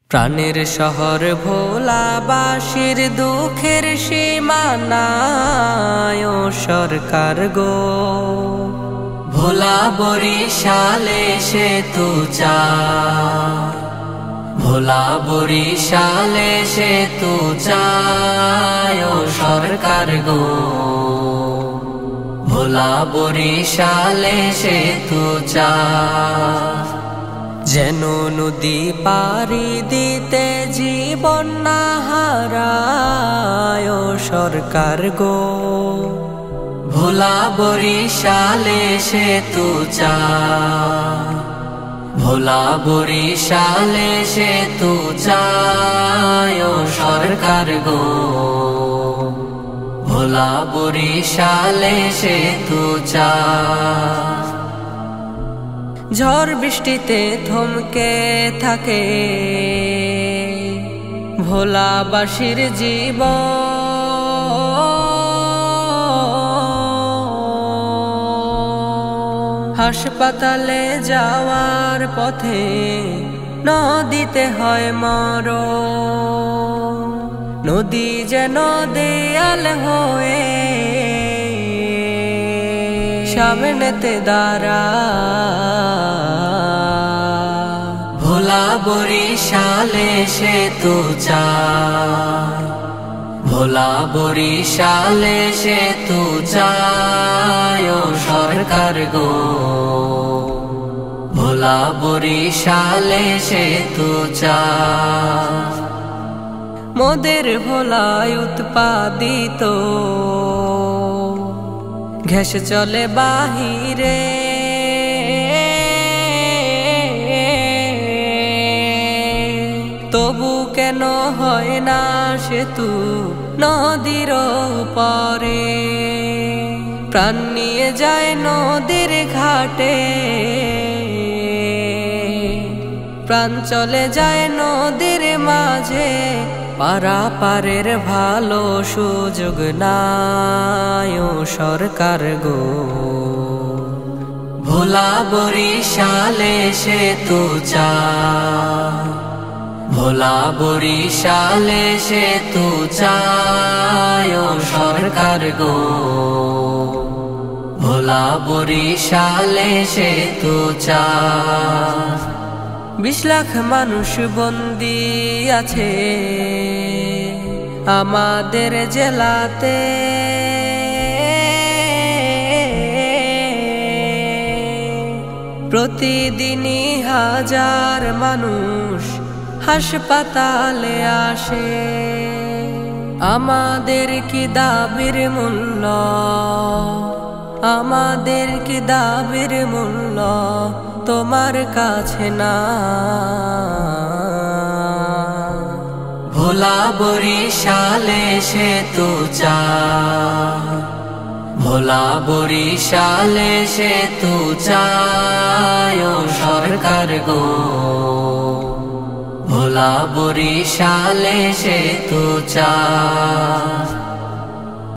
প্রাণের শহর ভোলাবাসীর দুঃখের সীমানায় ও সরকার গো, ভোলা বরিশালে সেতু চায়, ভোলা বরিশালে সেতু চায় ও সরকার গো, ভোলা বরিশালে সেতু চায়। যেন নদী পাড়ি দিতে জীবন না হারায় ও সরকার গো, ভোলা বরিশালে সেতু চায়, ভোলা বরিশালে সেতু চায় ও সরকার গো, ভোলা বরিশালে সেতু চায়। ঝড় বৃষ্টিতে থমকে থাকে ভোলাবাসীর জীবন, হাসপাতালে যাওয়ার পথে নদীতে হয় মরণ, নদী যেন দেয়াল হয়ে সামনেতে দাঁড়ায়। ভোলা বরিশালে সেতু চায়, ভোলা বরিশালে সেতু চায় ও সরকার গো, ভোলা বরিশালে সেতু চায়। মোদের ভোলায় উৎপাদিত ঘেঁষ চলে বাহিরে, তবু কেন হয় না সেতু নদীর পরে, প্রাণ নিয়ে যায় নদীর ঘাটে, প্রাণ চলে যায় নদীর মাঝে, পারাপারের ভালো সুযোগ নাই ও সরকার গো, ভোলা বরিশালে সেতু চায়, ভোলা বরিশালে সেতু চায় ও সরকার গো, ভোলা বরিশালে সেতু চায়। 20 লাখ মানুষ বন্দী আছে আমাদের জেলাতে, প্রতিদিনই হাজার মানুষ হাসপাতালে আসে। আমাদের কি দাবির মূল্য, আমাদের কি দাবির মূল্য তোমার কাছে না? ভোলা বরিশালে সেতু চায়, ভোলা বরিশালে সেতু চায় ও সরকার গো, ভোলা বরিশালে সেতু চায়।